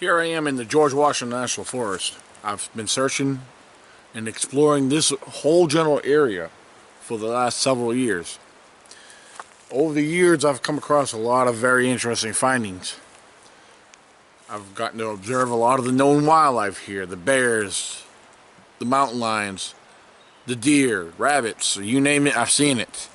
Here I am in the George Washington National Forest. I've been searching and exploring this whole general area for the last several years. Over the years, I've come across a lot of very interesting findings. I've gotten to observe a lot of the known wildlife here, the bears, the mountain lions, the deer, rabbits, you name it, I've seen it.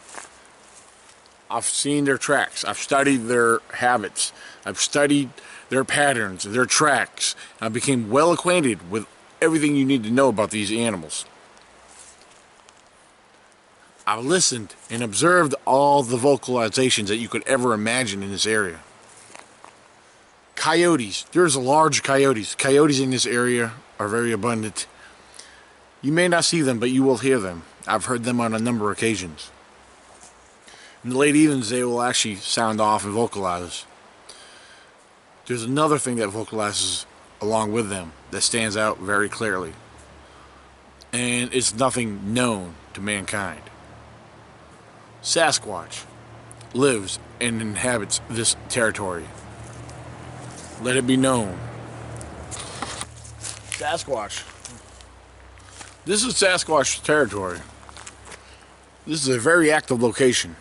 I've seen their tracks, I've studied their habits, I've studied their patterns, their tracks. I became well acquainted with everything you need to know about these animals. I've listened and observed all the vocalizations that you could ever imagine in this area. Coyotes, there's large coyotes. Coyotes in this area are very abundant. You may not see them, but you will hear them. I've heard them on a number of occasions. In the late evenings, they will actually sound off and vocalize. There's another thing that vocalizes along with them that stands out very clearly. And it's nothing known to mankind. Sasquatch lives and inhabits this territory. Let it be known. Sasquatch. This is Sasquatch territory. This is a very active location.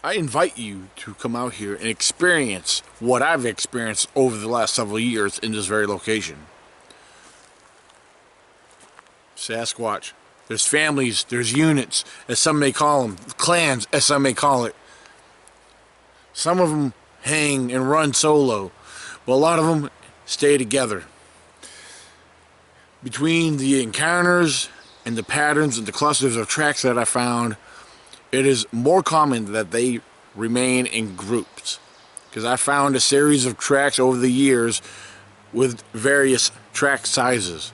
I invite you to come out here and experience what I've experienced over the last several years in this very location. Sasquatch. There's families, there's units, as some may call them, clans, as some may call it. Some of them hang and run solo, but a lot of them stay together. Between the encounters and the patterns and the clusters of tracks that I found, it is more common that they remain in groups, because I found a series of tracks over the years with various track sizes.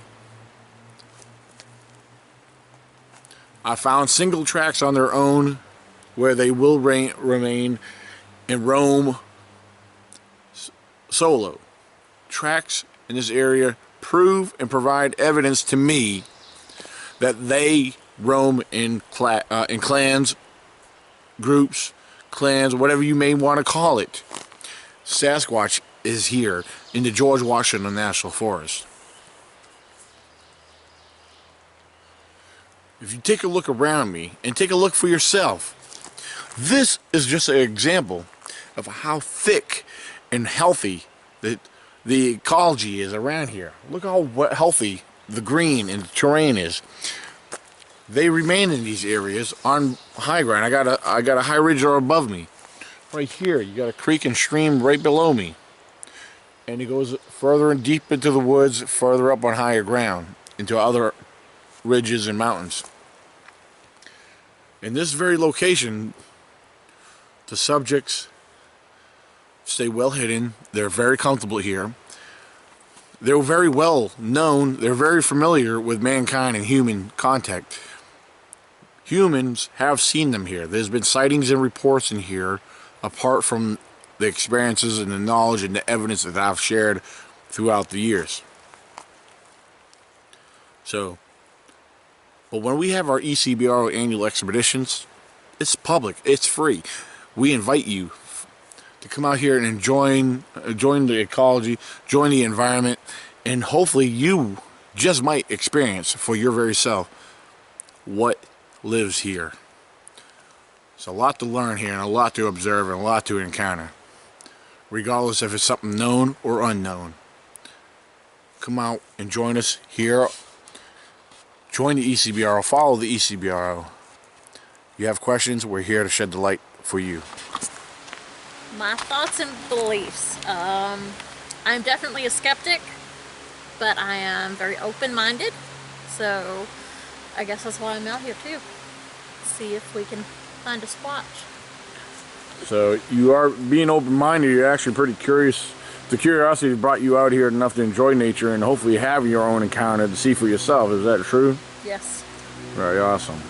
I found single tracks on their own where they will remain and roam solo. Tracks in this area prove and provide evidence to me that they roam in clans, groups, clans, whatever you may want to call it. Sasquatch is here in the George Washington National Forest. If you take a look around me and take a look for yourself, this is just an example of how thick and healthy the ecology is around here. Look how healthy the green and the terrain is. They remain in these areas on high ground. I got a high ridge above me. Right here, you got a creek and stream right below me. And it goes further and deep into the woods, further up on higher ground, into other ridges and mountains. In this very location, the subjects stay well hidden. They're very comfortable here. They're very well known. They're very familiar with mankind and human contact. Humans have seen them here. There's been sightings and reports in here, apart from the experiences and the knowledge and the evidence that I've shared throughout the years. But when we have our ECBRO annual expeditions, it's public, it's free. We invite you to come out here and join the ecology, join the environment, and hopefully you just might experience for your very self what lives here. It's a lot to learn here and a lot to observe and a lot to encounter, regardless if it's something known or unknown. Come out and join us here. Join the ECBRO, follow the ECBRO. You have questions, we're here to shed the light for you. My thoughts and beliefs. I'm definitely a skeptic, but I am very open-minded, so I guess that's why I'm out here too. See if we can find a squatch. So you are being open-minded, you're actually pretty curious. The curiosity brought you out here enough to enjoy nature and hopefully have your own encounter to see for yourself. Is that true? Yes. Very awesome.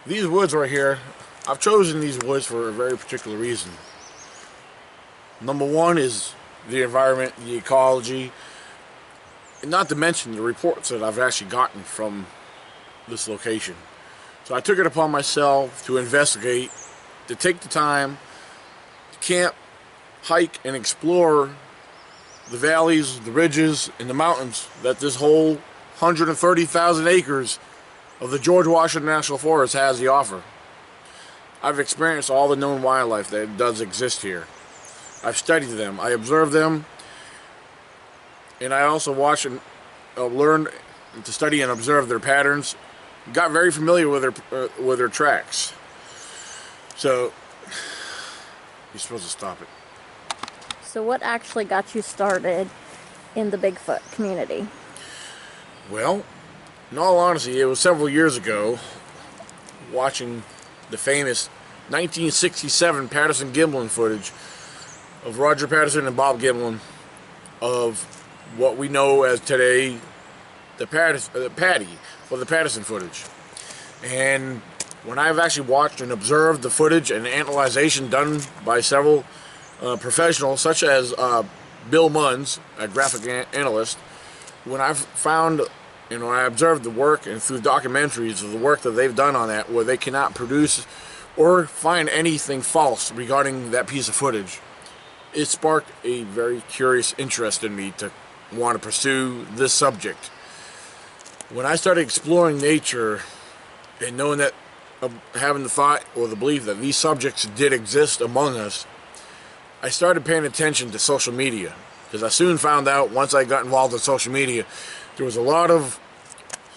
These woods right here, I've chosen these woods for a very particular reason. Number one is the environment, the ecology, and not to mention the reports that I've actually gotten from this location. So I took it upon myself to investigate, to take the time to camp, hike, and explore the valleys, the ridges, and the mountains that this whole 130,000 acres of the George Washington National Forest has to offer. I've experienced all the known wildlife that does exist here. I've studied them, I observed them, and I also watched and learned to study and observe their patterns. Got very familiar with their tracks. So you're supposed to stop it. So what actually got you started in the Bigfoot community? Well, in all honesty, it was several years ago, watching the famous 1967 Patterson-Gimlin footage of Roger Patterson and Bob Gimlin of what we know as today the Patty, or the Patterson footage. And when I've actually watched and observed the footage and analyzation done by several professionals, such as Bill Munns, a graphic analyst, when I've found, when I observed the work and through documentaries of the work that they've done on that, where they cannot produce or find anything false regarding that piece of footage, it sparked a very curious interest in me to want to pursue this subject. When I started exploring nature and knowing that, having the thought or the belief that these subjects did exist among us, I started paying attention to social media, because I soon found out, once I got involved in social media, there was a lot of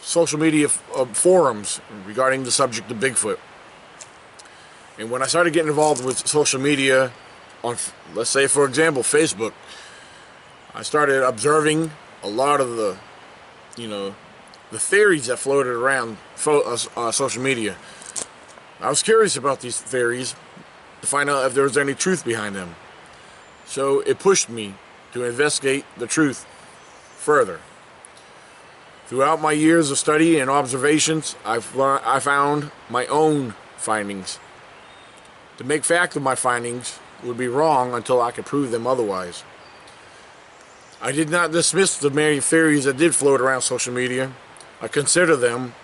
social media forums regarding the subject of Bigfoot. And when I started getting involved with social media on, let's say for example, Facebook, I started observing a lot of the, the theories that floated around social media. I was curious about these theories to find out if there was any truth behind them. So it pushed me to investigate the truth further. Throughout my years of study and observations, I found my own findings. To make fact of my findings would be wrong until I could prove them otherwise. I did not dismiss the many theories that did float around social media. I consider them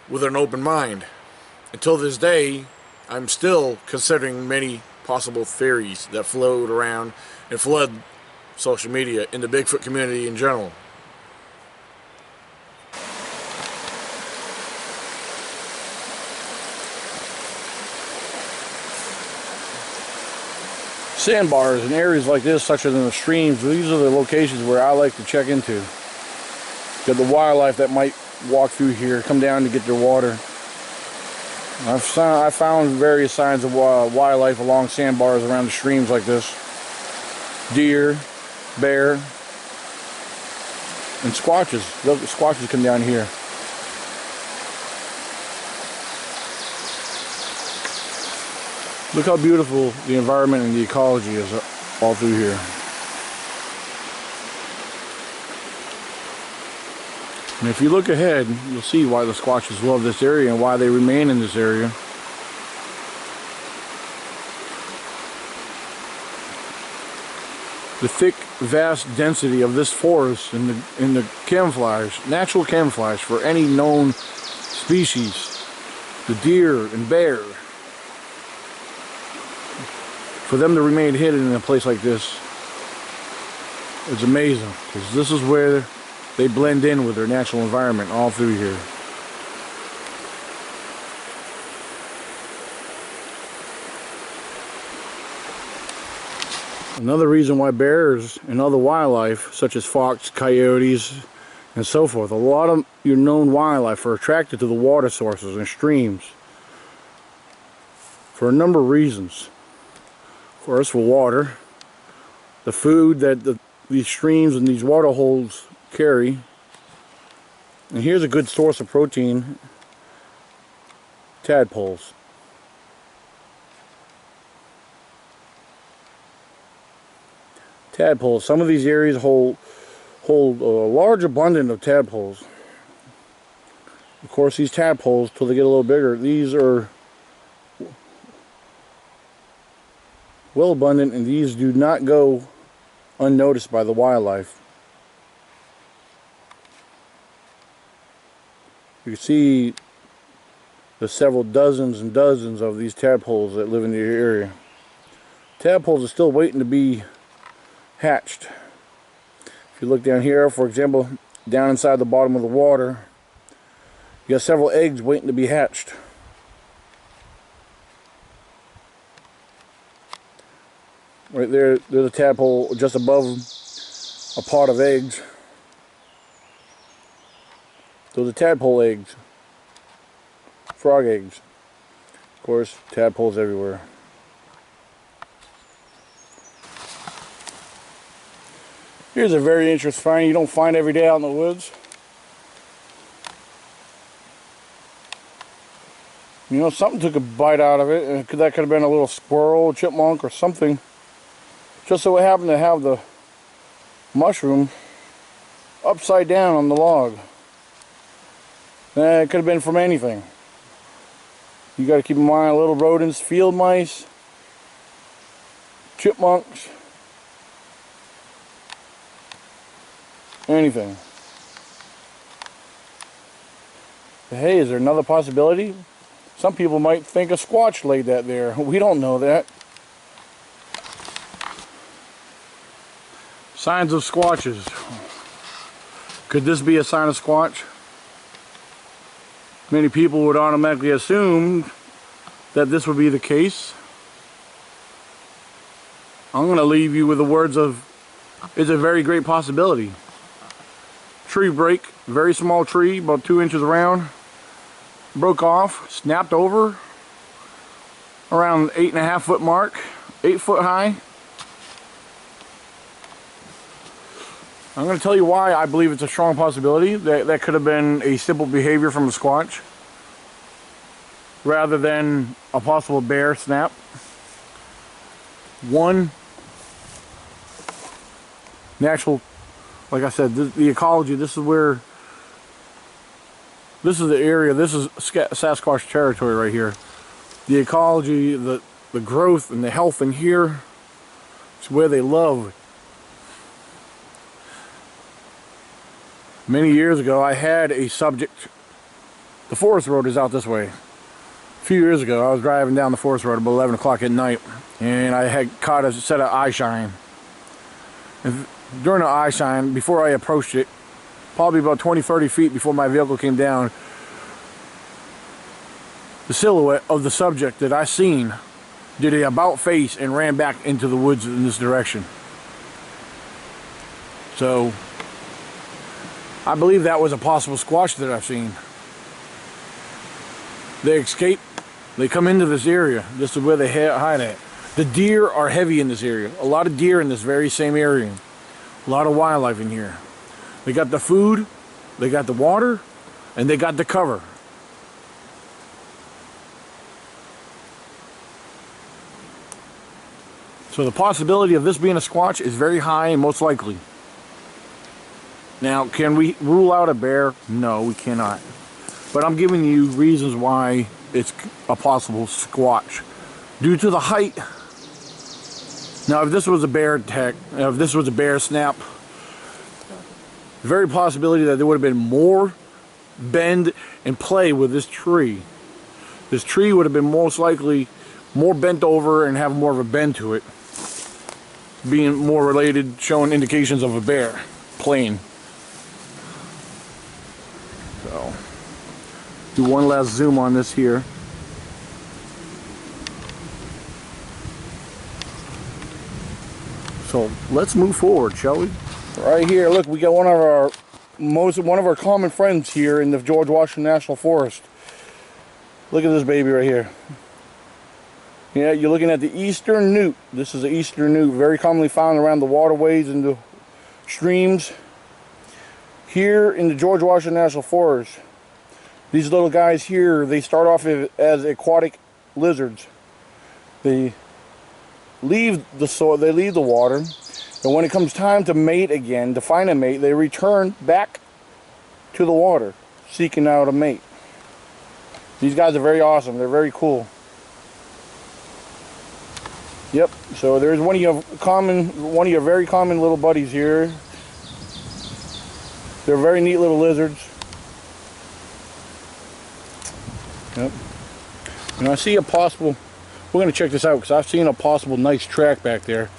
with an open mind. Until this day, I'm still considering many possible theories that float around and flood social media in the Bigfoot community in general. Sandbars and areas like this, such as in the streams, these are the locations where I like to check into. Get the wildlife that might walk through here, come down to get their water. I found various signs of wildlife along sandbars around the streams like this. Deer, bear, and squatches. Look, squatches come down here. Look how beautiful the environment and the ecology is all through here. And if you look ahead, you'll see why the squatches love this area and why they remain in this area. The thick, vast density of this forest and the camouflage, natural camouflage for any known species, the deer and bear, for them to remain hidden in a place like this, it's amazing, because this is where they blend in with their natural environment all through here. Another reason why bears and other wildlife, such as fox, coyotes, and so forth, a lot of your known wildlife are attracted to the water sources and streams for a number of reasons. Of course, for water, the food that these streams and these water holes carry, and here's a good source of protein: tadpoles. Tadpoles. Some of these areas hold a large abundance of tadpoles. Of course, these tadpoles, till they get a little bigger, these are well abundant, and these do not go unnoticed by the wildlife. You can see the several dozens and dozens of these tadpoles that live in the area. Tadpoles are still waiting to be hatched. If you look down here, for example, down inside the bottom of the water, you got several eggs waiting to be hatched. Right there, there's a tadpole just above a pot of eggs. Those are tadpole eggs. Frog eggs. Of course, tadpoles everywhere. Here's a very interesting find you don't find every day out in the woods. You know, something took a bite out of it, and that could have been a little squirrel, chipmunk, or something. Just so it happened to have the mushroom upside down on the log. It could have been from anything. You got to keep in mind little rodents, field mice, chipmunks, anything. But hey, is there another possibility? Some people might think a squatch laid that there. We don't know that. Signs of squatches. Could this be a sign of squatch? Many people would automatically assume that this would be the case. I'm going to leave you with the words of, it's a very great possibility. Tree break, very small tree, about 2 inches around, broke off, snapped over around 8.5 foot mark, 8 foot high. I'm going to tell you why I believe it's a strong possibility. That could have been a simple behavior from a squatch rather than a possible bear snap. One, natural, like I said, the ecology, this is where, this is the area, this is Sasquatch territory right here. The ecology, the growth and the health in here, it's where they love. Many years ago, I had a subject. The forest road is out this way. A few years ago, I was driving down the forest road about 11 o'clock at night, and I had caught a set of eye shine. And during the eye shine, before I approached it, probably about 20-30 feet before my vehicle came down, the silhouette of the subject that I seen did a about face and ran back into the woods in this direction. So I believe that was a possible squatch that I've seen. They escape, they come into this area. This is where they hide at. The deer are heavy in this area. A lot of deer in this very same area. A lot of wildlife in here. They got the food, they got the water, and they got the cover. So the possibility of this being a squatch is very high and most likely. Now, can we rule out a bear? No, we cannot. But I'm giving you reasons why it's a possible squatch. Due to the height. Now, if this was a bear attack, if this was a bear snap, very possibility that there would have been more bend and play with this tree. This tree would have been most likely more bent over and have more of a bend to it. Being more related, showing indications of a bear playing. So, do one last zoom on this here. So let's move forward, shall we? Right here, look, we got one of our common friends here in the George Washington National Forest. Look at this baby right here. Yeah, you're looking at the eastern newt. This is the eastern newt, very commonly found around the waterways and the streams. Here in the George Washington National Forest, these little guys here, they start off as aquatic lizards. They leave the soil, they leave the water, and when it comes time to mate again, to find a mate, they return back to the water, seeking out a mate. These guys are very awesome. They're very cool. Yep. So there's one of your very common little buddies here. They're very neat little lizards. Yep. And I see a possible. We're gonna check this out because I've seen a possible nice track back there.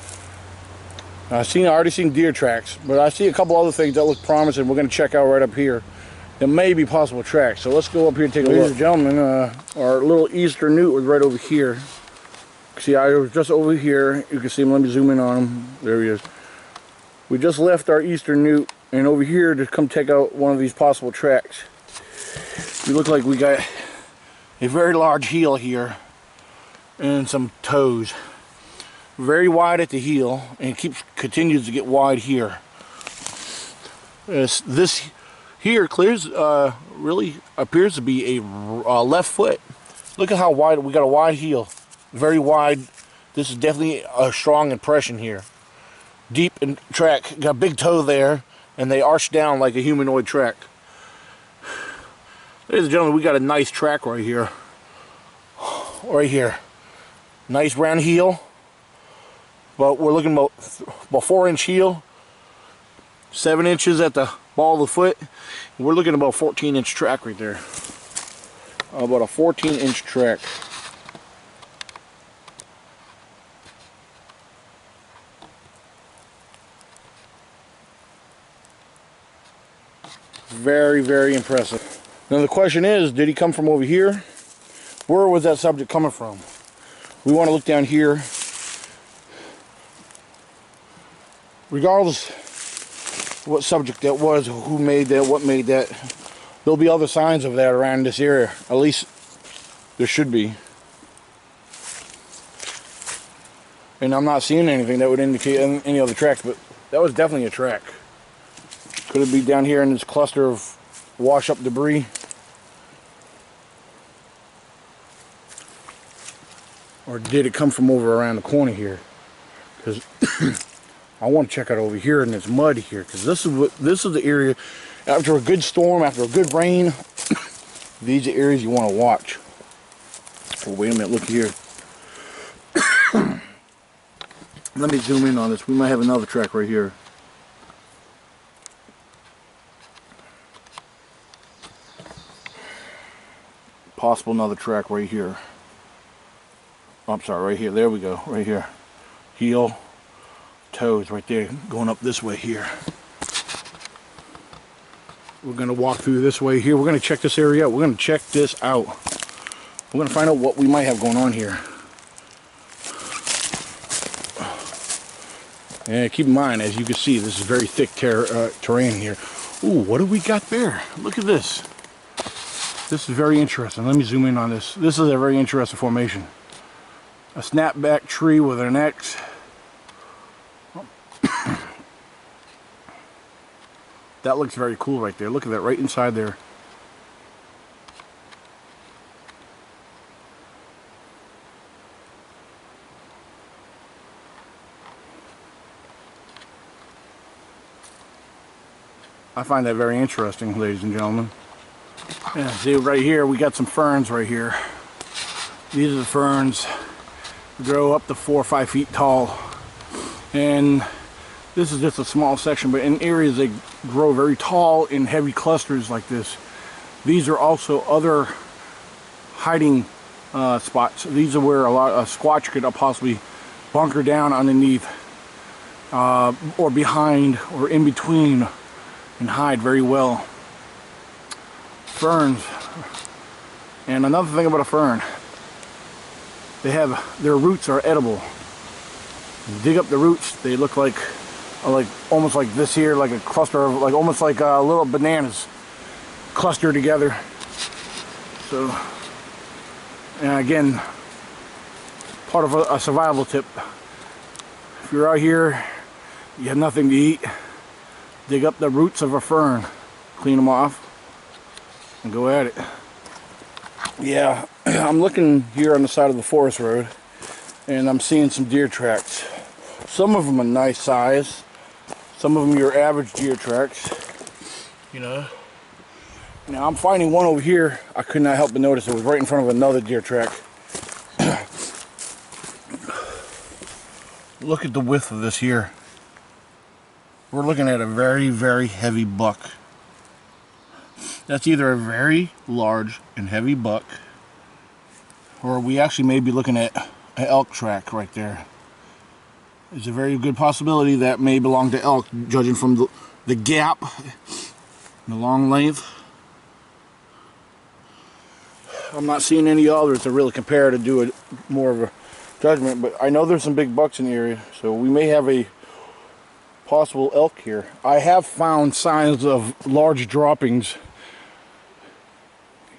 I already seen deer tracks, but I see a couple other things that look promising. We're gonna check out right up here. There may be possible tracks, so let's go up here and take a look. Ladies and gentlemen, our little Eastern newt was right over here. See, I was just over here. You can see him. Let me zoom in on him. There he is. We just left our Eastern newt, and over here to come check out one of these possible tracks. We look like we got a very large heel here and some toes. Very wide at the heel, and continues to get wide here. This here really appears to be a left foot. Look at how wide, we got a wide heel. Very wide. This is definitely a strong impression here. Deep in track. Got a big toe there, and they arch down like a humanoid track. Ladies and gentlemen, we got a nice track right here. Right here. Nice round heel. But we're looking about 4-inch heel. 7 inches at the ball of the foot. We're looking at about 14-inch track right there. About a 14-inch track. Very, very impressive. Now the question is, did he come from over here? Where was that subject coming from? We want to look down here. Regardless what subject that was, who made that, what made that, there'll be other signs of that around this area. At least there should be. And I'm not seeing anything that would indicate any other tracks, but that was definitely a track. Could it be down here in this cluster of wash up debris? Or did it come from over around the corner here? Because I want to check out over here in this mud here, because this is the area after a good storm, after a good rain. These are areas you want to watch. Oh, wait a minute, look here. Let me zoom in on this. We might have another track right here. Possible another track right here. Oh, I'm sorry, right here. There we go, right here. Heel, toes right there, going up this way here. We're going to walk through this way here. We're going to check this area out. We're going to check this out. We're going to find out what we might have going on here. And keep in mind, as you can see, this is very thick terrain here. Ooh, what do we got there? Look at this. This is very interesting. Let me zoom in on this. This is a very interesting formation. A snapback tree with an X. That looks very cool right there. Look at that right inside there. I find that very interesting, ladies and gentlemen. Yeah, see right here, we got some ferns right here. These are the ferns. Grow up to 4 or 5 feet tall. And this is just a small section, but in areas they grow very tall in heavy clusters like this. These are also other hiding spots. These are where a Sasquatch could possibly bunker down underneath or behind or in between and hide very well. Ferns. And another thing about a fern, their roots are edible. You dig up the roots, they look like almost like this here, like a cluster of almost like little bananas clustered together. So, and again, part of a survival tip. If you're out here, you have nothing to eat, dig up the roots of a fern, clean them off, and go at it. Yeah, I'm looking here on the side of the forest road, and I'm seeing some deer tracks. Some of them are nice size. Some of them are your average deer tracks, you know. Now I'm finding one over here. I could not help but notice it was right in front of another deer track. Look at the width of this here. We're looking at a very, very heavy buck. That's either a very large and heavy buck, or we actually may be looking at an elk track right there. There's a very good possibility that may belong to elk, judging from the gap, the long length. I'm not seeing any others to really compare to do more of a judgment, but I know there's some big bucks in the area, so we may have a possible elk here. I have found signs of large droppings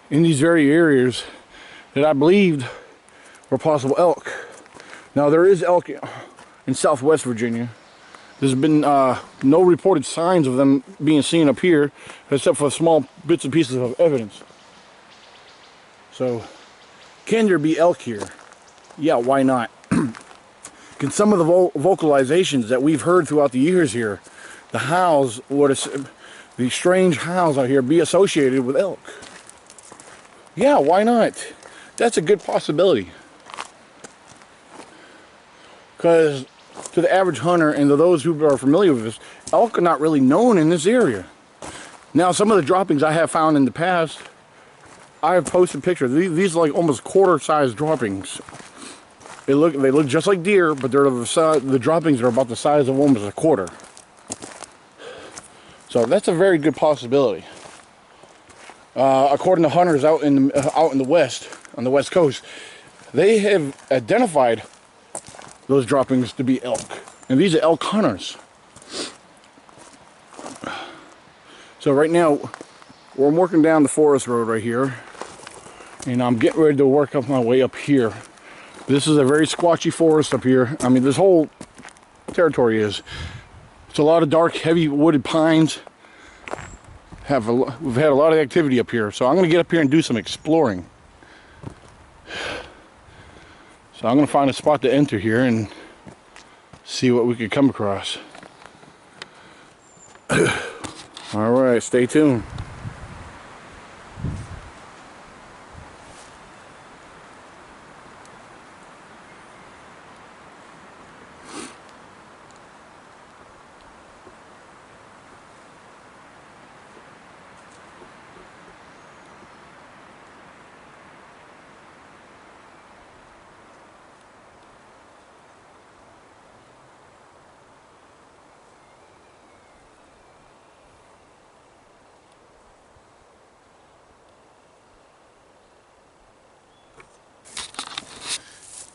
in these very areas that I believed were possible elk. Now there is elk in Southwest Virginia. There's been no reported signs of them being seen up here, except for small bits and pieces of evidence. So, can there be elk here? Yeah, why not? Can some of the vocalizations that we've heard throughout the years here, the howls, the strange howls out here, be associated with elk? Yeah, why not? That's a good possibility. Because to the average hunter and to those who are familiar with this, elk are not really known in this area. Now, some of the droppings I have found in the past, I have posted pictures. These are like almost quarter-sized droppings. They look just like deer, but they're the droppings are about the size of almost a quarter. So that's a very good possibility. According to hunters out in the west, on the west coast, they have identified those droppings to be elk, and these are elk hunters. So right now, I'm working down the forest road right here, and I'm getting ready to work up my way up here. This is a very squatchy forest up here. I mean, this whole territory is. It's a lot of dark, heavy wooded pines. We've had a lot of activity up here, so I'm going to get up here and do some exploring. So I'm going to find a spot to enter here and see what we could come across. All right, stay tuned.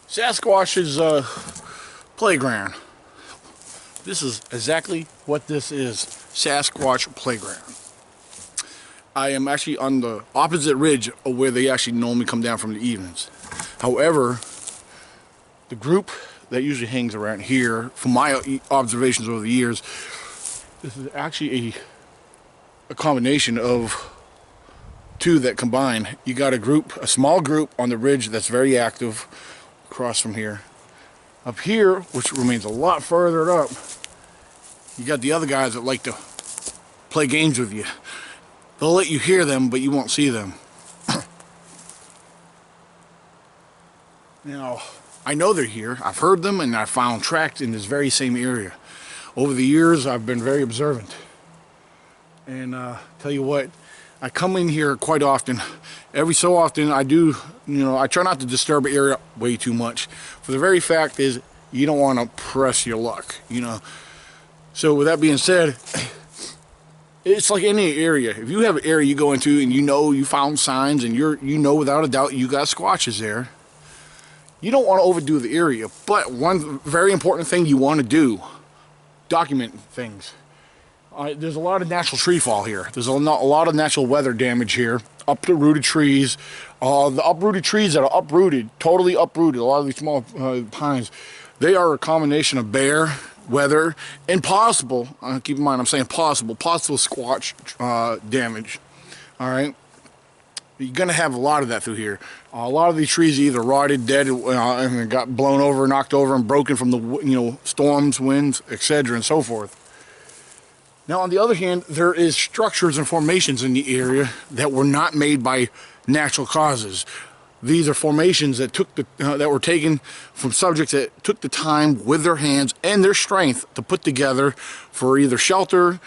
Sasquatch's playground. This is exactly what this is. Sasquatch playground. I am actually on the opposite ridge of where they actually normally come down from the evenings. However, the group that usually hangs around here, from my observations over the years, this is actually a combination of two that combine. You got a small group on the ridge that's very active across from here. Up here, which remains a lot further up, you got the other guys that like to play games with you. They'll let you hear them, but you won't see them. Now, I know they're here. I've heard them, and I found tracks in this very same area. Over the years, I've been very observant. And tell you what, I come in here quite often. Every so often, I do, I try not to disturb the area way too much. For the very fact is, you don't want to press your luck, So with that being said, it's like any area. If you have an area you go into and you found signs and you know without a doubt you got squatches there, you don't want to overdo the area. But one very important thing you want to do, document things. There's a lot of natural tree fall here. There's a lot of natural weather damage here. Uprooted trees. The uprooted trees that are uprooted, totally uprooted, a lot of these small pines, they are a combination of bear, weather, and possible, keep in mind I'm saying possible squatch damage. Alright? You're going to have a lot of that through here. A lot of these trees either rotted, dead, and got blown over, knocked over, and broken from the storms, winds, etc., and so forth. Now, on the other hand, there is structures and formations in the area that were not made by natural causes. These are formations that that were taken from subjects that took the time with their hands and their strength to put together for either shelter,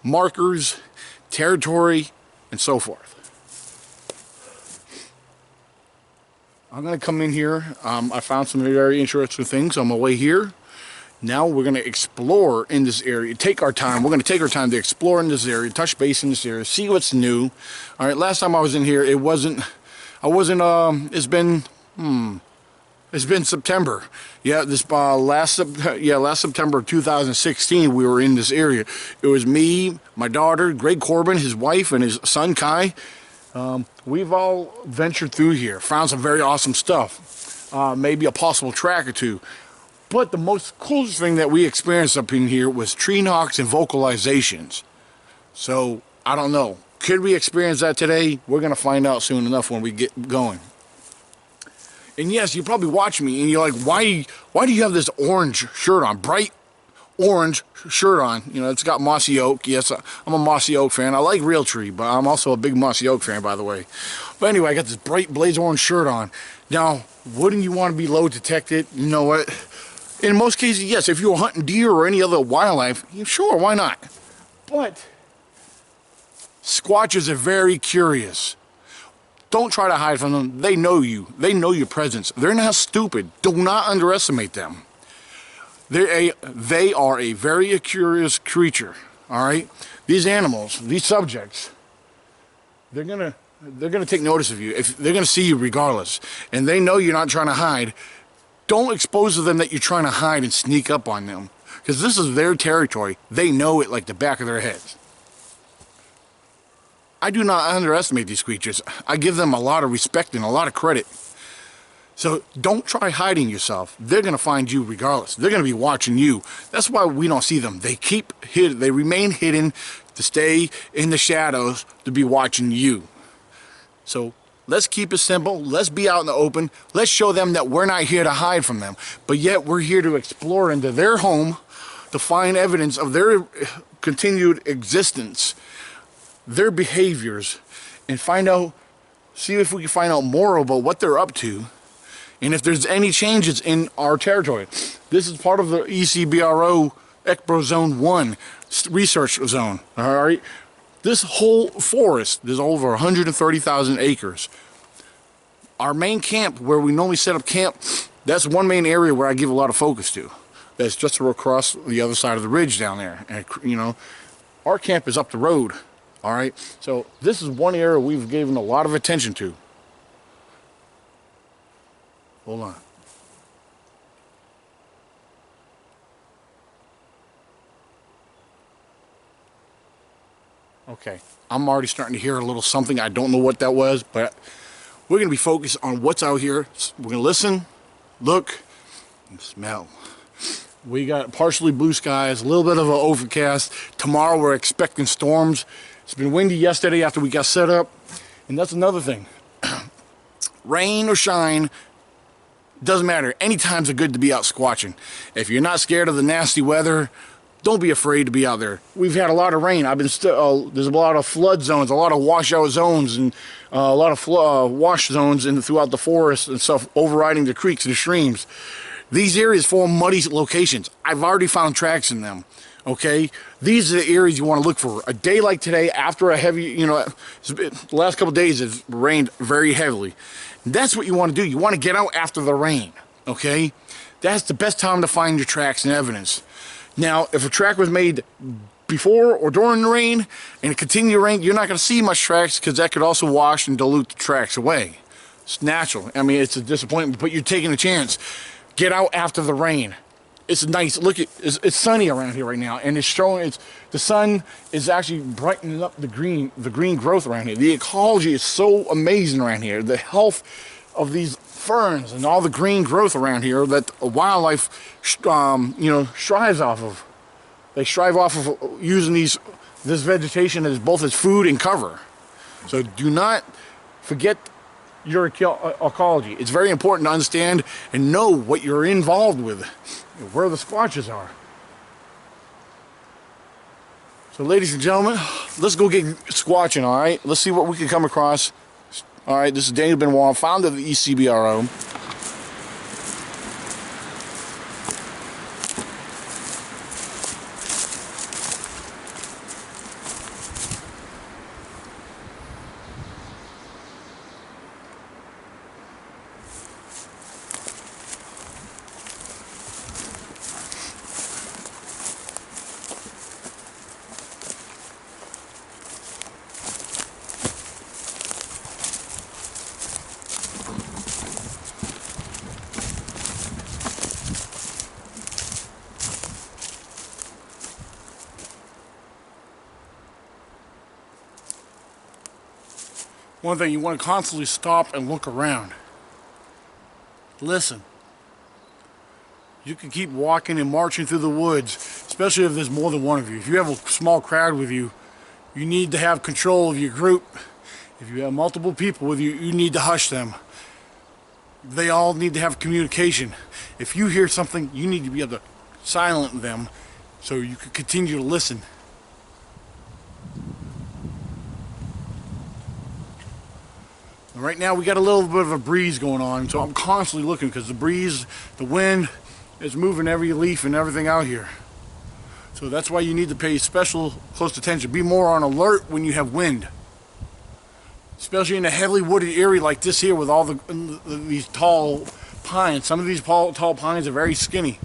markers, territory, and so forth. I'm going to come in here. I found some very interesting things on my way here. Now we're going to explore in this area. Take our time. We're going to take our time to explore in this area, touch base in this area, see what's new. All right, last time I was in here, it's been September. Yeah, last September of 2016 we were in this area. It was me, my daughter, Greg Corbin, his wife, and his son Kai. We've all ventured through here, found some very awesome stuff. Maybe a possible track or two. But the most coolest thing that we experienced up in here was tree knocks and vocalizations. So, I don't know. Could we experience that today? We're going to find out soon enough when we get going. And yes, you're probably watching me and you're like, why do you have this orange shirt on? Bright orange shirt on. You know, it's got mossy oak. Yes, I'm a mossy oak fan. I like Realtree, but I'm also a big mossy oak fan, by the way. But anyway, I got this bright blaze orange shirt on. Now, wouldn't you want to be low detected? You know what? In most cases, yes. If you were hunting deer or any other wildlife, sure, why not? But Squatches are very curious. Don't try to hide from them. They know you. They know your presence. They're not stupid. Do not underestimate them. They are a very curious creature. All right. These animals, these subjects, they're gonna take notice of you. If they're gonna see you regardless, and they know you're not trying to hide. Don't expose to them that you're trying to hide and sneak up on them, because this is their territory. They know it like the back of their heads. I do not underestimate these creatures. I give them a lot of respect and a lot of credit. So don't try hiding yourself. They're going to find you regardless. They're going to be watching you. That's why we don't see them. They keep hidden. They remain hidden to stay in the shadows to be watching you. So let's keep it simple. Let's be out in the open. Let's show them that we're not here to hide from them, but yet we're here to explore into their home to find evidence of their continued existence, their behaviors, and see if we can find out more about what they're up to, and if there's any changes in our territory. This is part of the Ecbro Ecbro Zone 1 research zone. All right. This whole forest, there's over 130,000 acres. Our main camp, where we normally set up camp, that's one main area where I give a lot of focus to. That's just across the other side of the ridge down there. And, you know, our camp is up the road. All right. So this is one area we've given a lot of attention to. Hold on. Okay, I'm already starting to hear a little something. I don't know what that was, but we're going to be focused on what's out here. We're going to listen, look, and smell. We got partially blue skies, a little bit of an overcast. Tomorrow we're expecting storms. It's been windy yesterday after we got set up. And that's another thing. Rain or shine, doesn't matter. Any times are good to be out squatching. If you're not scared of the nasty weather, don't be afraid to be out there. We've had a lot of rain. There's a lot of flood zones, a lot of washout zones, and a lot of wash zones throughout the forest and stuff, overriding the creeks and the streams. These areas form muddy locations. I've already found tracks in them. Okay, these are the areas you want to look for. A day like today, after a heavy, the last couple of days it's rained very heavily. That's what you want to do. You want to get out after the rain. Okay, that's the best time to find your tracks and evidence. Now, if a track was made before or during the rain and it continued to rain, you're not going to see much tracks, because that could also wash and dilute the tracks away. It's natural. I mean, it's a disappointment, but you're taking a chance. Get out after the rain. It's nice. Look, it's sunny around here right now, and it's showing. The sun is actually brightening up the green growth around here. The ecology is so amazing around here. The health of these ferns and all the green growth around here that wildlife, strives off of. They strive off of using this vegetation as both as food and cover. So do not forget your ecology. It's very important to understand and know what you're involved with, where the squatches are. So ladies and gentlemen, let's go get squatching, alright? Let's see what we can come across. Alright, this is Daniel Benoit, founder of the Ecbro. One thing, you want to constantly stop and look around. Listen. You can keep walking and marching through the woods, especially if there's more than one of you. If you have a small crowd with you, you need to have control of your group. If you have multiple people with you, you need to hush them. They all need to have communication. If you hear something, you need to be able to silence them so you can continue to listen. Right now we got a little bit of a breeze going on, so I'm constantly looking because the breeze, the wind is moving every leaf and everything out here. So that's why you need to pay special close attention. Be more on alert when you have wind. Especially in a heavily wooded area like this here with all these tall pines. Some of these tall pines are very skinny.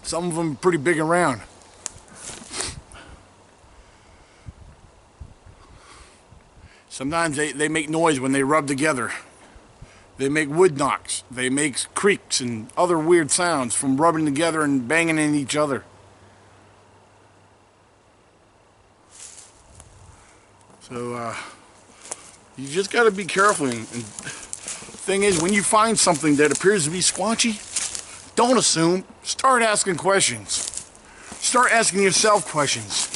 Some of them are pretty big and round. Sometimes they make noise when they rub together. They make wood knocks. They make creaks and other weird sounds from rubbing together and banging into each other. So you just got to be careful. And thing is, when you find something that appears to be squatchy, don't assume. Start asking questions. Start asking yourself questions.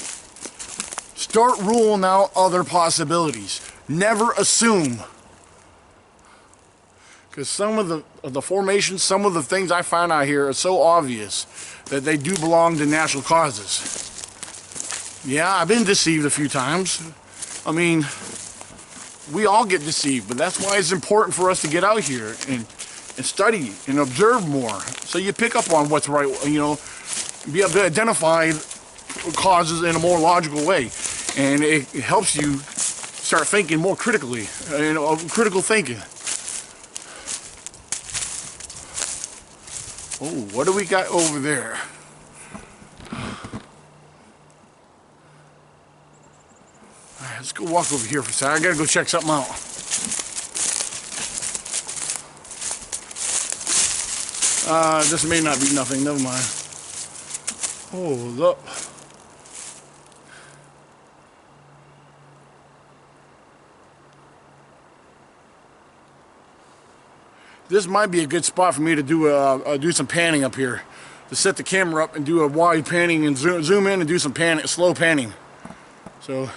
Start ruling out other possibilities. Never assume. Because some of the formations, some of the things I find out here are so obvious that they do belong to natural causes. Yeah, I've been deceived a few times. I mean, we all get deceived, but that's why it's important for us to get out here and study and observe more. So you pick up on what's right, you know, be able to identify causes in a more logical way. And it helps you start thinking more critically, you know, critical thinking. Oh, what do we got over there? All right, let's go walk over here for a second. I gotta go check something out. This may not be nothing, never mind. Oh, look. This might be a good spot for me to do some panning up here. To set the camera up and do a wide panning and zoom in and do some slow panning. So.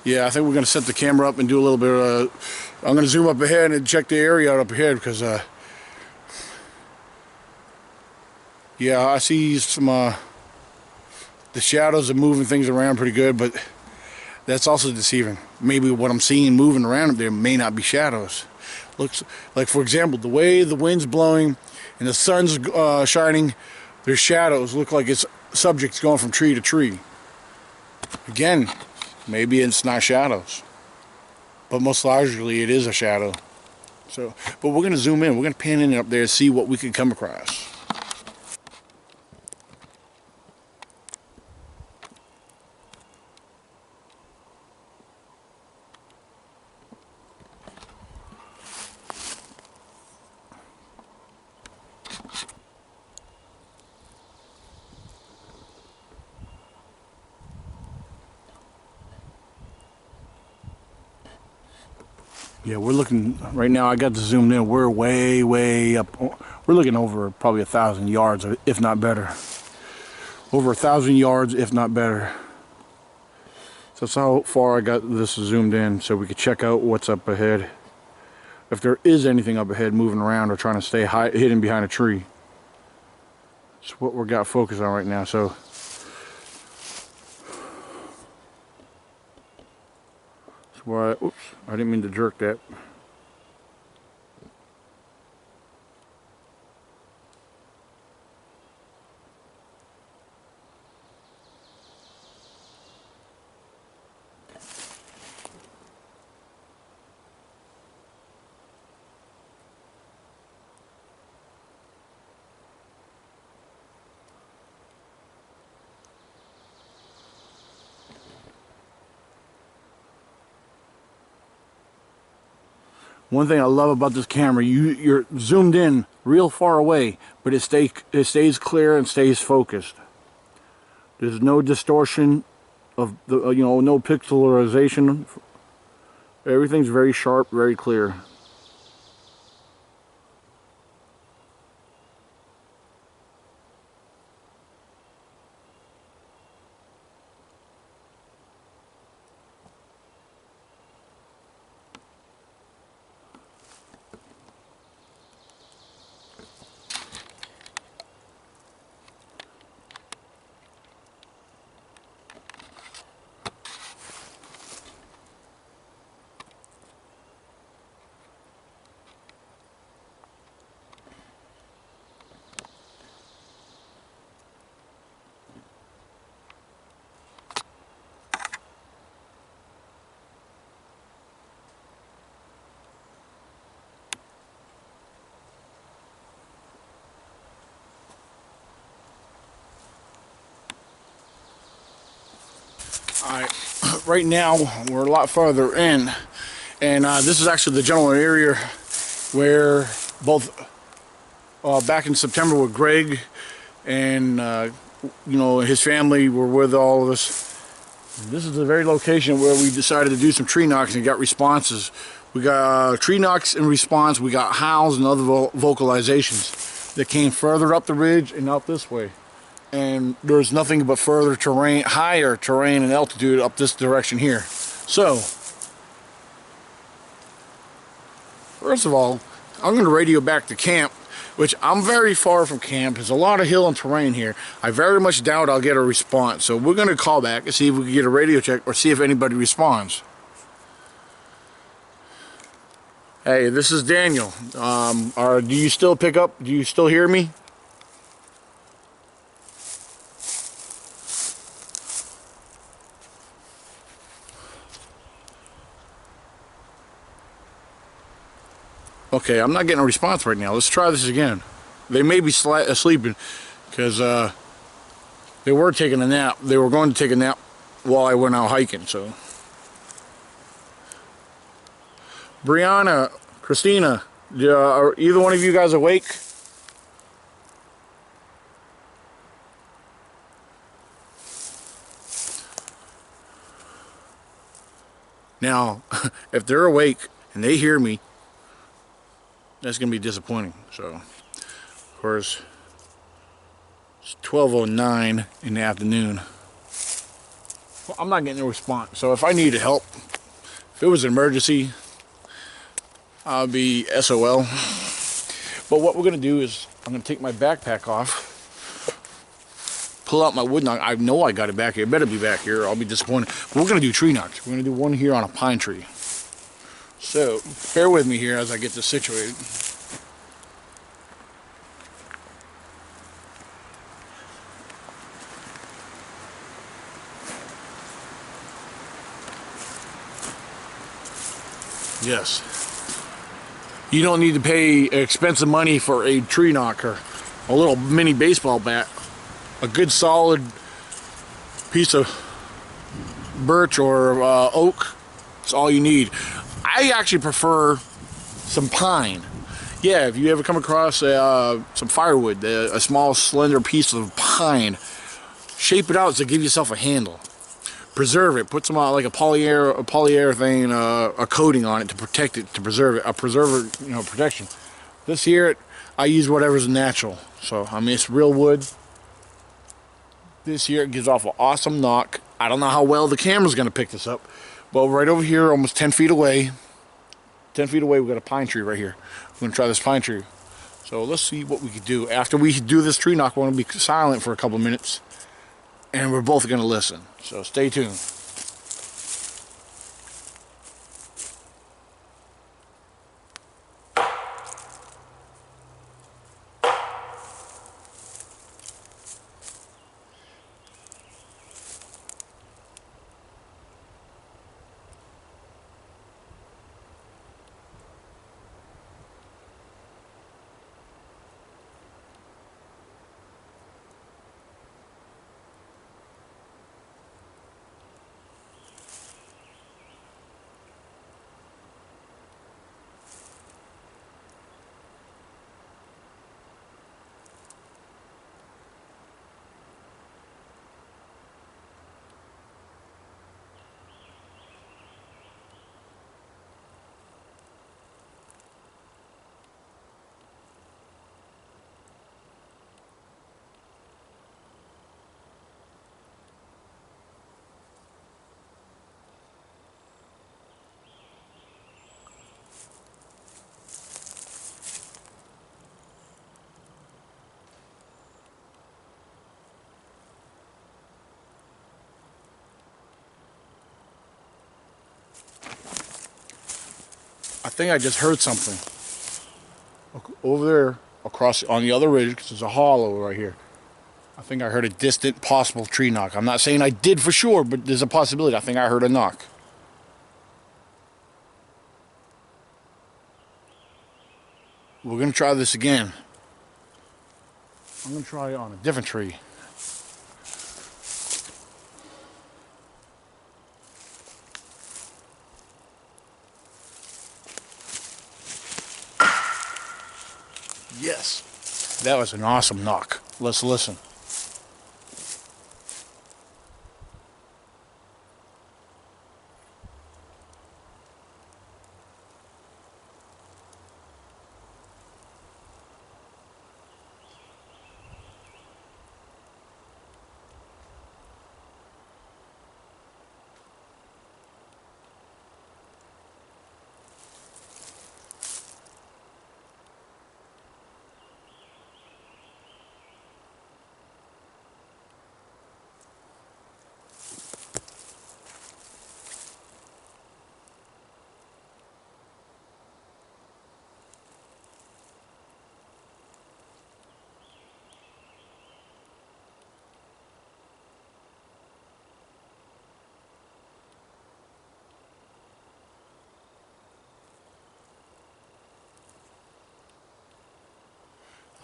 Yeah, I think we're going to set the camera up and do a little bit of, I'm going to zoom up ahead and check the area out up ahead because, yeah, I see some, the shadows are moving things around pretty good, but that's also deceiving. Maybe what I'm seeing moving around up there may not be shadows. Looks like, for example, the way the wind's blowing and the sun's shining, there's shadows. Look like it's subjects going from tree to tree. Again, maybe it's not shadows, but most largely it is a shadow. So, but we're going to zoom in. We're going to pan in up there and see what we can come across. Yeah, we're looking right now. I got to zoom in. We're way up. We're looking over probably 1,000 yards, if not better. Over 1,000 yards, if not better. That's how far I got this zoomed in so we could check out what's up ahead. If there is anything up ahead moving around or trying to stay hidden behind a tree. That's what we're got focused on right now. So that's why, oops, I didn't mean to jerk that. One thing I love about this camera, you're zoomed in real far away, but it stays clear and stays focused. There's no distortion of the, no pixelarization. Everything's very sharp, very clear. Alright, right now we're a lot farther in, and this is actually the general area where both back in September with Greg and his family were with all of us. This is the very location where we decided to do some tree knocks and got responses. We got tree knocks in response, we got howls and other vocalizations that came further up the ridge and out this way. And there's nothing but further terrain, higher terrain and altitude up this direction here. So, first of all, I'm going to radio back to camp, which I'm very far from camp. There's a lot of hill and terrain here. I very much doubt I'll get a response. So we're going to call back and see if we can get a radio check or see if anybody responds. Hey, this is Daniel. Do you still pick up? Do you still hear me? Okay, I'm not getting a response right now. Let's try this again. They may be sleeping because they were taking a nap. They were going to take a nap while I went out hiking. So, Brianna, Christina, are either one of you guys awake? Now, if they're awake and they hear me, that's going to be disappointing. So, of course, it's 12:09 in the afternoon. Well, I'm not getting a response. So if I needed help, if it was an emergency, I'll be SOL. But what we're going to do is I'm going to take my backpack off, pull out my wood knock. I know I got it back here. It better be back here or I'll be disappointed. But we're going to do tree knocks. We're going to do one here on a pine tree. So, bear with me here as I get this situated. Yes. You don't need to pay expensive money for a tree knocker. A little mini baseball bat. A good solid piece of birch or oak. That's all you need. I actually prefer some pine. Yeah, if you ever come across some firewood, a small slender piece of pine, shape it out to give yourself a handle. Preserve it. Put some like a polyurethane a coating on it to protect it, to preserve it. A preserver, protection. This here, I use whatever's natural. So I mean, it's real wood. This here gives off an awesome knock. I don't know how well the camera's going to pick this up. But right over here, almost 10 feet away, 10 feet away, we've got a pine tree right here. We're going to try this pine tree. So let's see what we can do. After we do this tree knock, we're going to be silent for a couple of minutes. And we're both going to listen. So stay tuned. I think I just heard something. Over there, across on the other ridge, because there's a hollow right here. I think I heard a distant possible tree knock. I'm not saying I did for sure, but there's a possibility. I think I heard a knock. We're going to try this again. I'm going to try it on a different tree. Yes, that was an awesome knock. Let's listen.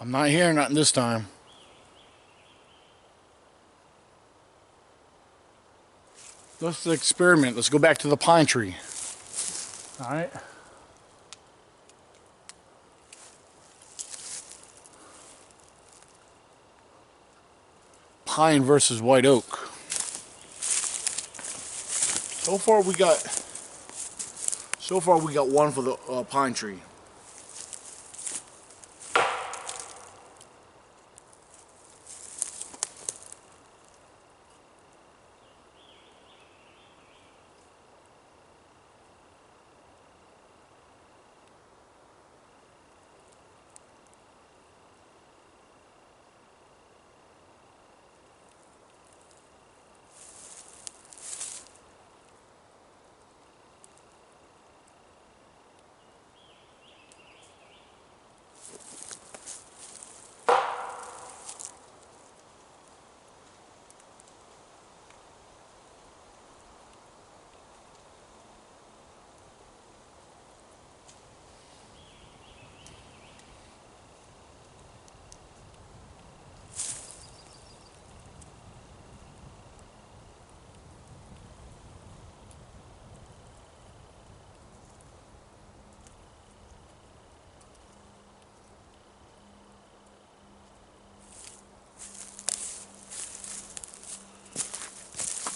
I'm not hearing nothing this time. Let's experiment. Let's go back to the pine tree. All right. Pine versus white oak. So far we got one for the pine tree.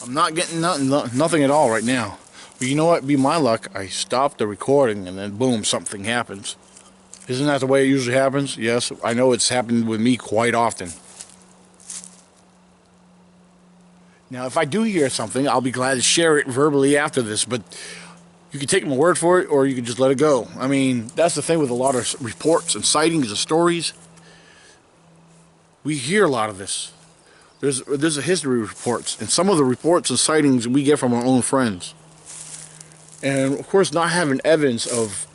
I'm not getting nothing at all right now. But you know what? Be my luck. I stopped the recording and then boom, something happens. Isn't that the way it usually happens? Yes, I know it's happened with me quite often. Now, if I do hear something, I'll be glad to share it verbally after this, but you can take my word for it, or you can just let it go. I mean, that's the thing with a lot of reports and sightings and stories. We hear a lot of this. There's a history of reports, and some of the reports and sightings we get from our own friends. And, of course, not having evidence of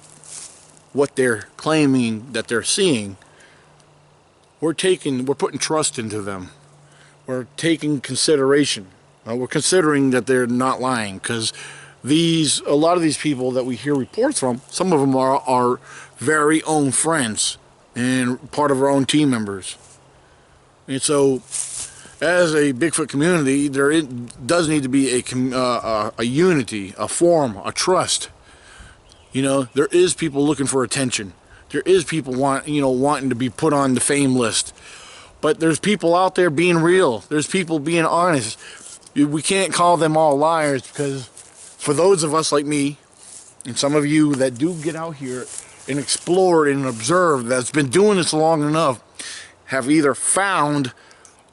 what they're claiming that they're seeing, we're putting trust into them. We're taking consideration. We're considering that they're not lying, because a lot of these people that we hear reports from, some of them are our very own friends and part of our own team members. And so, as a Bigfoot community, there does need to be a unity, a form, a trust. You know, there is people looking for attention. There is people wanting to be put on the fame list. But there's people out there being real. There's people being honest. We can't call them all liars, because for those of us like me, and some of you that do get out here and explore and observe, that's been doing this long enough, have either found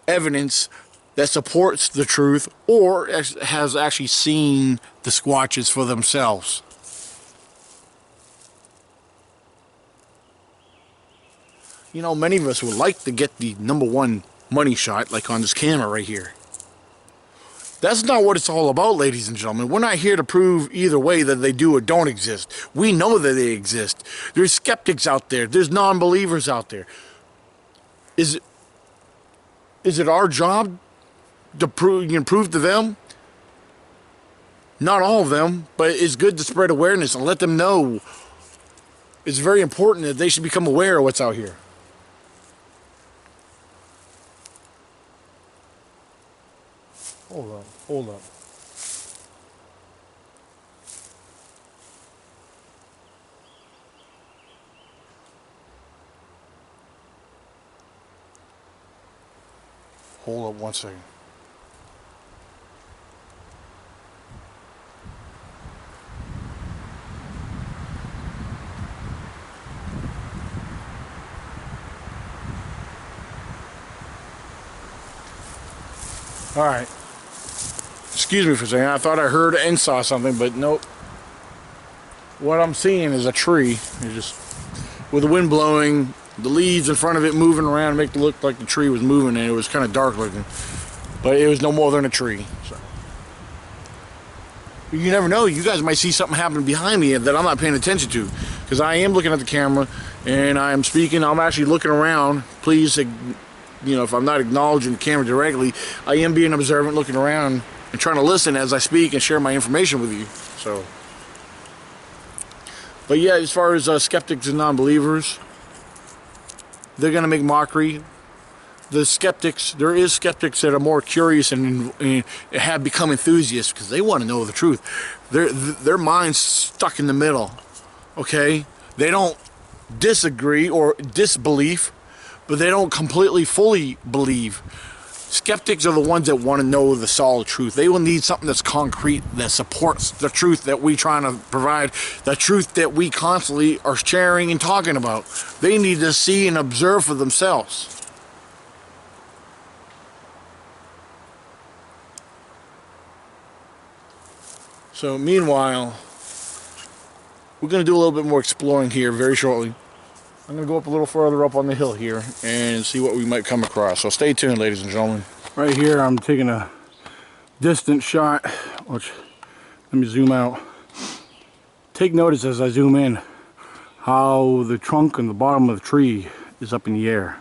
evidence that supports the truth or has actually seen the Squatches for themselves. You know, many of us would like to get the #1 money shot, like on this camera right here. That's not what it's all about, ladies and gentlemen. We're not here to prove either way that they do or don't exist. We know that they exist. There's skeptics out there. There's non-believers out there. Is it our job to prove to them? Not all of them, but it's good to spread awareness and let them know. It's very important that they should become aware of what's out here. Hold up. Hold up one second. All right. Excuse me for a second. I thought I heard and saw something, but nope. What I'm seeing is a tree. It's just with the wind blowing, the leaves in front of it moving around to make it look like the tree was moving, and it was kind of dark looking. But it was no more than a tree. So. You never know. You guys might see something happening behind me that I'm not paying attention to, because I am looking at the camera and I am speaking. I'm actually looking around. Please, you know, if I'm not acknowledging the camera directly, I am being observant, looking around and trying to listen as I speak and share my information with you. So, but yeah, as far as skeptics and non-believers, they're gonna make mockery. The skeptics, there is skeptics that are more curious and have become enthusiasts because they want to know the truth. Their mind's stuck in the middle. Okay, they don't disagree or disbelief, but they don't completely fully believe. Skeptics are the ones that want to know the solid truth. They will need something that's concrete, that supports the truth that we're trying to provide, the truth that we constantly are sharing and talking about. They need to see and observe for themselves. So meanwhile, we're going to do a little bit more exploring here very shortly. I'm going to go up a little further up on the hill here and see what we might come across. So stay tuned, ladies and gentlemen. Right here, I'm taking a distant shot, which, let me zoom out. Take notice as I zoom in how the trunk and the bottom of the tree is up in the air.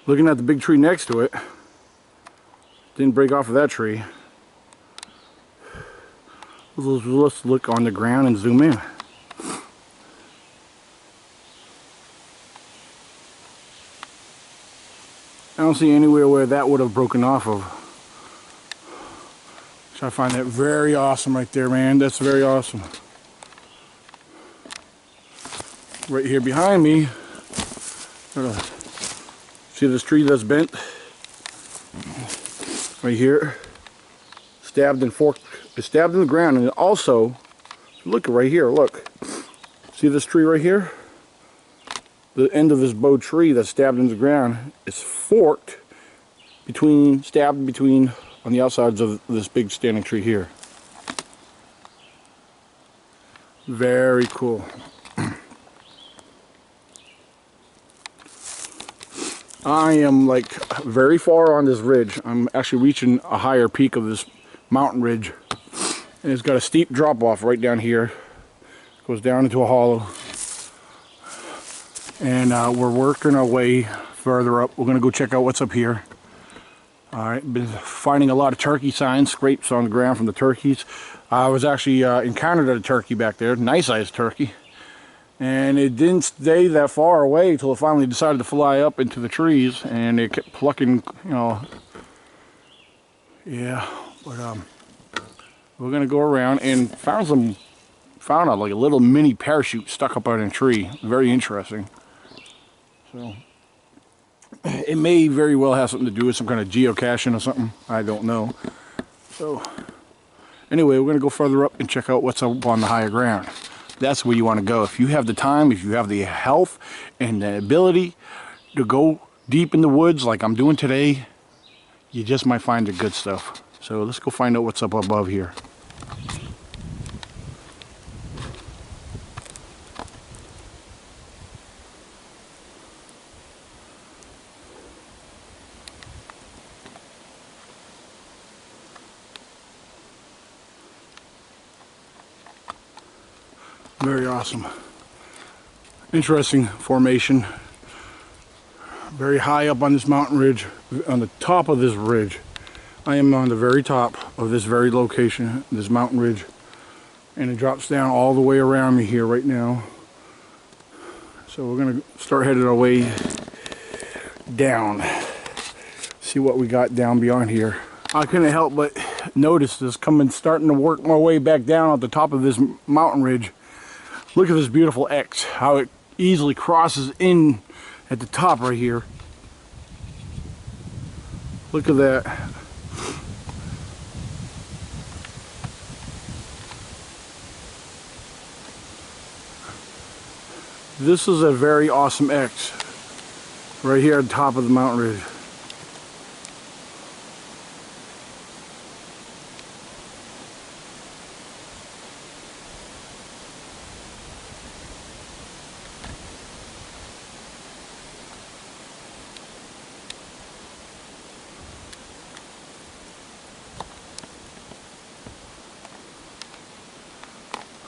Looking at the big tree next to it, didn't break off of that tree. Let's look on the ground and zoom in. I don't see anywhere where that would have broken off of. So I find that very awesome right there, man. That's very awesome. Right here behind me, see this tree that's bent? Right here. Stabbed and forked It's stabbed in the ground, and also, look right here, look. See this tree right here? The end of this bow tree that's stabbed in the ground is forked stabbed between on the outsides of this big standing tree here. Very cool. I am like very far on this ridge. I'm actually reaching a higher peak of this mountain ridge. And it's got a steep drop off right down here. Goes down into a hollow. And we're working our way further up. We're going to go check out what's up here. Alright, been finding a lot of turkey signs, scrapes on the ground from the turkeys. I was actually encountered a turkey back there, nice sized turkey. And it didn't stay that far away until it finally decided to fly up into the trees, and it kept plucking, you know. Yeah, but we're gonna go around and found like a little mini parachute stuck up on a tree. Very interesting. So it may very well have something to do with some kind of geocaching or something. I don't know. So anyway, we're gonna go further up and check out what's up on the higher ground. That's where you want to go. If you have the time, if you have the health and the ability to go deep in the woods like I'm doing today, you just might find the good stuff. So let's go find out what's up above here. Very awesome. Interesting formation. Very high up on this mountain ridge, on the top of this ridge. I am on the very top of this very location, this mountain ridge. And it drops down all the way around me here right now. So we're gonna start headed our way down. See what we got down beyond here. I couldn't help but notice this starting to work my way back down at the top of this mountain ridge. Look at this beautiful X, how it easily crosses in at the top right here. Look at that. This is a very awesome X right here at the top of the mountain ridge.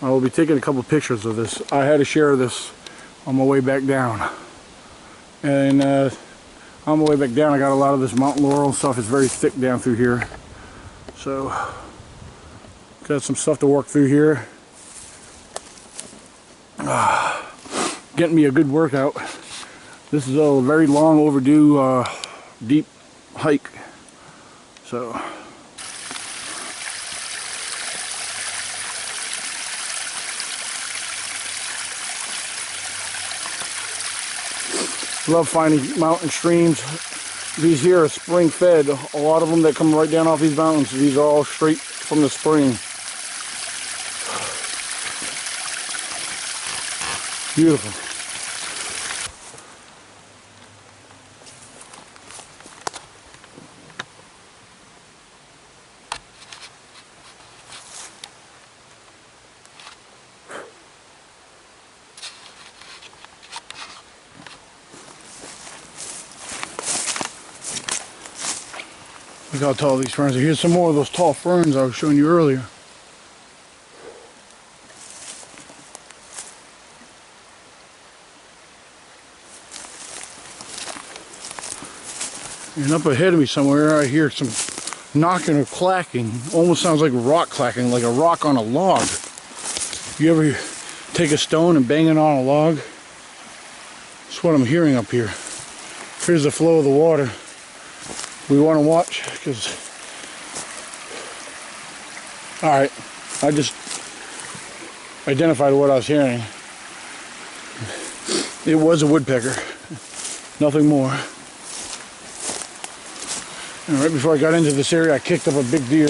I will be taking a couple pictures of this. I had to share this on my way back down. And on my way back down, I got a lot of this mountain laurel and stuff. It's very thick down through here. So, got some stuff to work through here. Getting me a good workout. This is a very long overdue deep hike. So, love finding mountain streams. These here are spring fed. A lot of them that come right down off these mountains. These are all straight from the spring. Beautiful. Look how tall these ferns are. Here's some more of those tall ferns I was showing you earlier. And up ahead of me somewhere I hear some knocking or clacking. Almost sounds like rock clacking, like a rock on a log. You ever take a stone and bang it on a log? That's what I'm hearing up here. Here's the flow of the water. We want to watch because, alright, I just identified what I was hearing. It was a woodpecker, nothing more. And right before I got into this area, I kicked up a big deer.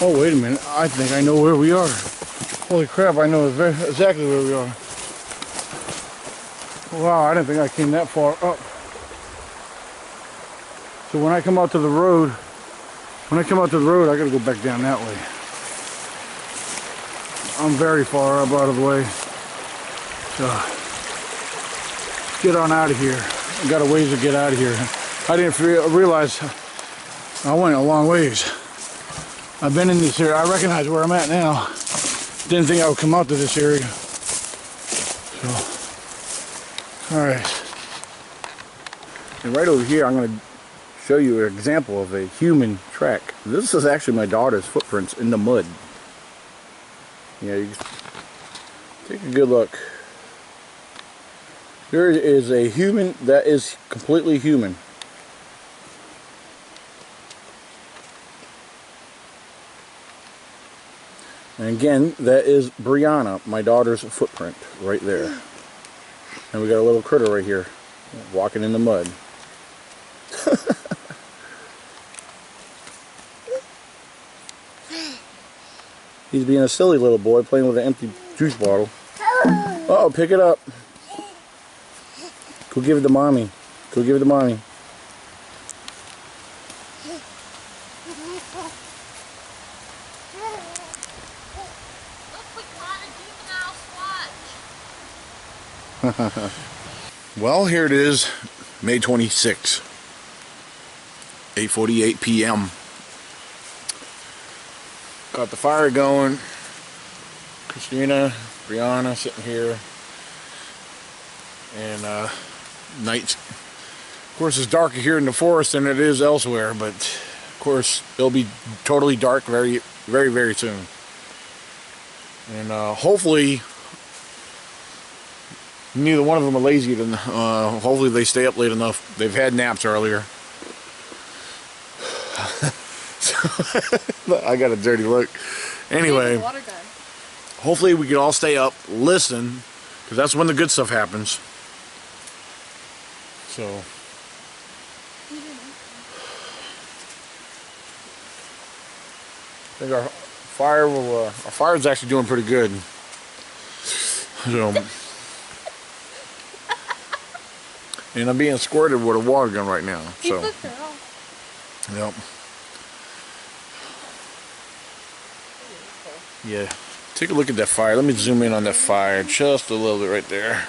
Oh, wait a minute. I think I know where we are. Holy crap, I know exactly where we are. Wow, I didn't think I came that far up. So when I come out to the road, I gotta go back down that way. I'm very far up out of the way. So, get on out of here. I got a ways to get out of here. I didn't realize I went a long ways. I've been in this area. I recognize where I'm at now. Didn't think I would come out to this area. So, all right. And right over here, I'm going to show you an example of a human track. This is actually my daughter's footprints in the mud. Yeah, you take a good look. There is a human that is completely human. And again, that is Brianna, my daughter's footprint, right there. And we got a little critter right here, walking in the mud. He's being a silly little boy, playing with an empty juice bottle. Uh-oh, pick it up. Go give it to mommy. Go give it to mommy. Well, here it is, May 26, 8:48 p.m. Got the fire going. Christina, Brianna sitting here. And nights, of course, it's darker here in the forest than it is elsewhere, but of course it'll be totally dark very, very, very soon. And hopefully neither one of them are lazy. Hopefully they stay up late enough. They've had naps earlier. I got a dirty look. Anyway, hopefully we can all stay up, listen, because that's when the good stuff happens. So, I think our fire's actually doing pretty good. So, and I'm being squirted with a water gun right now. So, yep. Yeah, take a look at that fire. Let me zoom in on that fire just a little bit right there.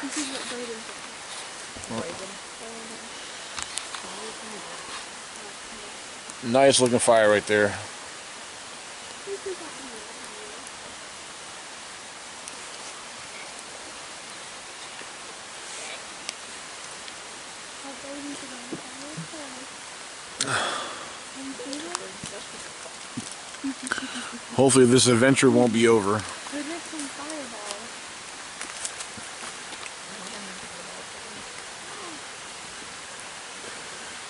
Nice looking fire right there. Hopefully this adventure won't be over.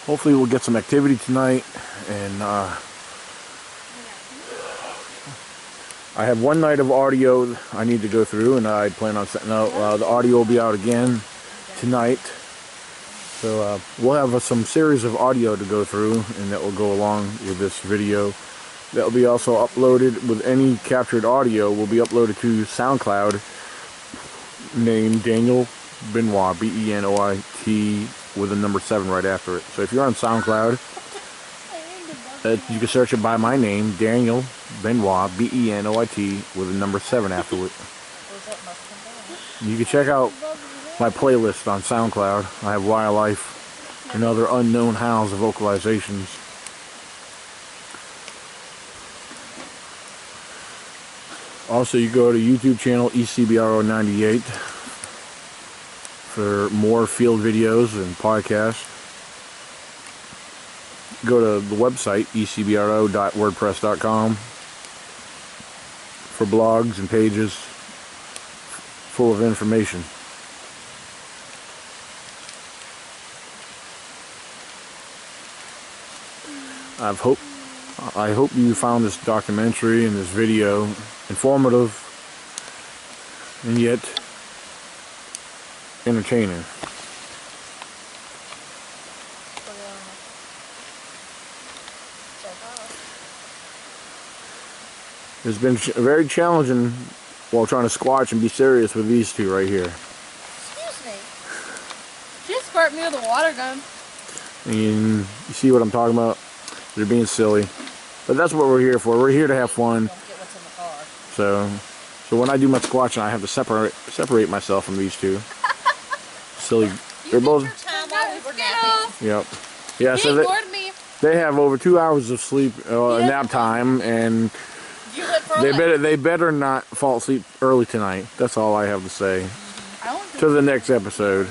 Hopefully we'll get some activity tonight, and I have one night of audio I need to go through, and I plan on setting out. The audio will be out again tonight, so we'll have some series of audio to go through, and that will go along with this video. That will be also uploaded with any captured audio. Will be uploaded to SoundCloud, named Daniel Benoit, B-E-N-O-I-T, with the number 7 right after it. So if you're on SoundCloud, you can search it by my name, Daniel Benoit, B-E-N-O-I-T, with the number 7 after it. You can check out my playlist on SoundCloud. I have wildlife and other unknown howls of vocalizations. Also, you go to YouTube channel Ecbro98 for more field videos and podcasts. Go to the website ecbro.wordpress.com for blogs and pages full of information. I hope you found this documentary and this video informative and yet entertaining. It's been very challenging while trying to squatch and be serious with these two right here. Excuse me. She squirt me with a water gun. And you see what I'm talking about? They're being silly. But that's what we're here for. We're here to have fun. Don't get what's in the car. So when I do my squatching, I have to separate myself from these two. Silly. They're both. Time while we were napping. Yep. Yeah. He So ignored me. they have over 2 hours of sleep, nap time, and You went for they better not fall asleep early tonight. That's all I have to say. I want To the next episode.